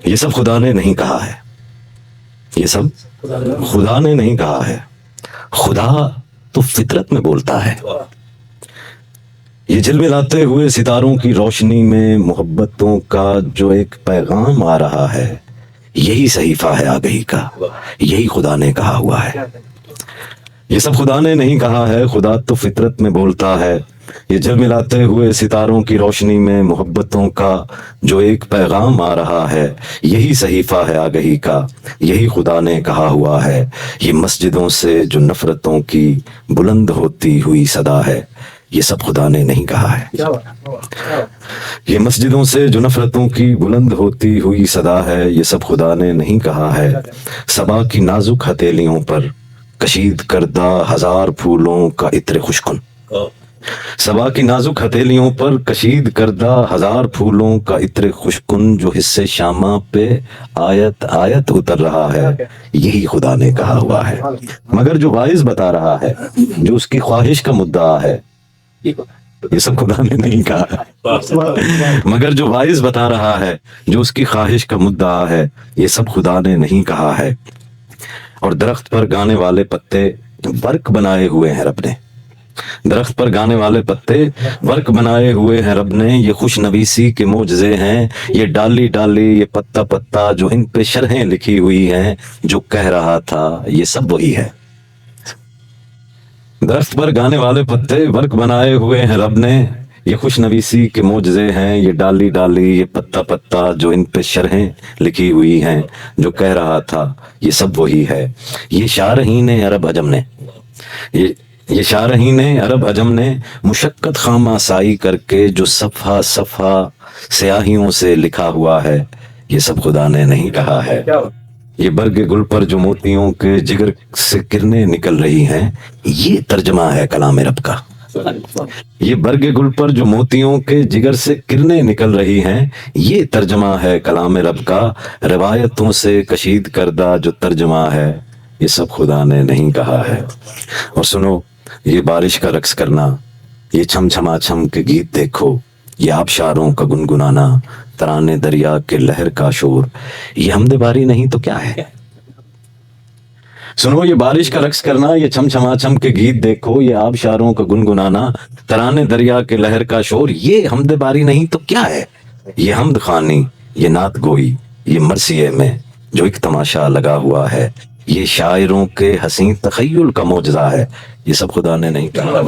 یہ سب خدا نے نہیں کہا ہے، یہ سب خدا نے نہیں کہا ہے، خدا تو فطرت میں بولتا ہے۔ یہ جھلملاتے ہوئے ستاروں کی روشنی میں محبتوں کا جو ایک پیغام آ رہا ہے، یہی صحیفہ ہے آگہی کا، یہی خدا نے کہا ہوا ہے۔ یہ سب خدا نے نہیں کہا ہے، خدا تو فطرت میں بولتا ہے۔ یہ جھلملاتے ہوئے ستاروں کی روشنی میں محبتوں کا جو ایک پیغام آ رہا ہے، یہی صحیفہ ہے آگہی کا، یہی خدا نے کہا ہوا ہے۔ یہ مسجدوں سے جو نفرتوں کی بلند ہوتی ہوئی صدا ہے، یہ سب خدا نے نہیں کہا ہے۔ یہ مسجدوں سے جو نفرتوں کی بلند ہوتی ہوئی صدا ہے، یہ سب خدا نے نہیں کہا ہے۔ صبا کی نازک ہتھیلیوں پر کشید کردہ ہزار پھولوں کا عطر خوشکن، صبا کی نازک ہتھیلیوں پر کشید کردہ ہزار پھولوں کا عطر خوشکن جو حصے شامہ پہ آیت آیت اتر رہا ہے، یہی خدا نے کہا ہوا ہے۔ مگر جو باعث بتا رہا ہے، جو اس کی خواہش کا مدعا ہے، یہ سب خدا نے نہیں کہا ہے۔ مگر جو باعث بتا رہا ہے، جو اس کی خواہش کا مدعا ہے، یہ سب خدا نے نہیں کہا ہے۔ اور درخت پر گانے والے پتے ورق بنائے ہوئے ہیں رب نے، درخت پر گانے والے پتے ورق بنائے ہوئے ہیں رب نے، یہ خوش نویسی کے معجزے ہیں، یہ ڈالی ڈالی، یہ پتا پتا جو ان پہ شرحیں لکھی ہوئی ہیں، جو کہہ رہا تھا یہ سب وہی ہے۔ درخت پر گانے والے پتے ورق بنائے ہوئے ہیں رب نے، یہ خوش نویسی کے معجزے ہیں، یہ ڈالی ڈالی، یہ پتا پتا جو ان پہ شرحیں لکھی ہوئی ہیں، جو کہہ رہا تھا یہ سب وہی ہے۔ یہ شارحین عرب عجم نے، یہ شارحین عرب عجم نے مشقت خامہ سائی کر کے جو صفحہ صفحہ سیاہیوں سے لکھا ہوا ہے، یہ سب خدا نے نہیں کہا ہے۔ یہ برگ گل پر جو موتیوں کے جگر سے کرنیں نکل رہی ہیں، یہ ترجمہ ہے کلام رب کا۔ یہ برگ گل پر جو موتیوں کے جگر سے کرنیں نکل رہی ہیں، یہ ترجمہ ہے کلام رب کا۔ روایتوں سے کشید کردہ جو ترجمہ ہے، یہ سب خدا نے نہیں کہا ہے۔ اور سنو، یہ بارش کا رقص کرنا، یہ چھم چھما چھم کے گیت دیکھو، یہ آبشاروں کا گنگنانا، ترانے دریا کے لہر کا شور، یہ حمد باری نہیں تو کیا ہے؟ سنو، یہ بارش کا رقص کرنا، یہ چھم چھما چھم کے گیت دیکھو، یہ آبشاروں کا گنگنانا، ترانے دریا کے لہر کا شور، یہ حمد باری نہیں تو کیا ہے؟ یہ حمد خوانی، یہ نعت گوئی، یہ مرثیے میں جو ایک تماشا لگا ہوا ہے، یہ شاعروں کے حسین تخیل کا معجزہ ہے، یہ سب خدا نے نہیں کہا۔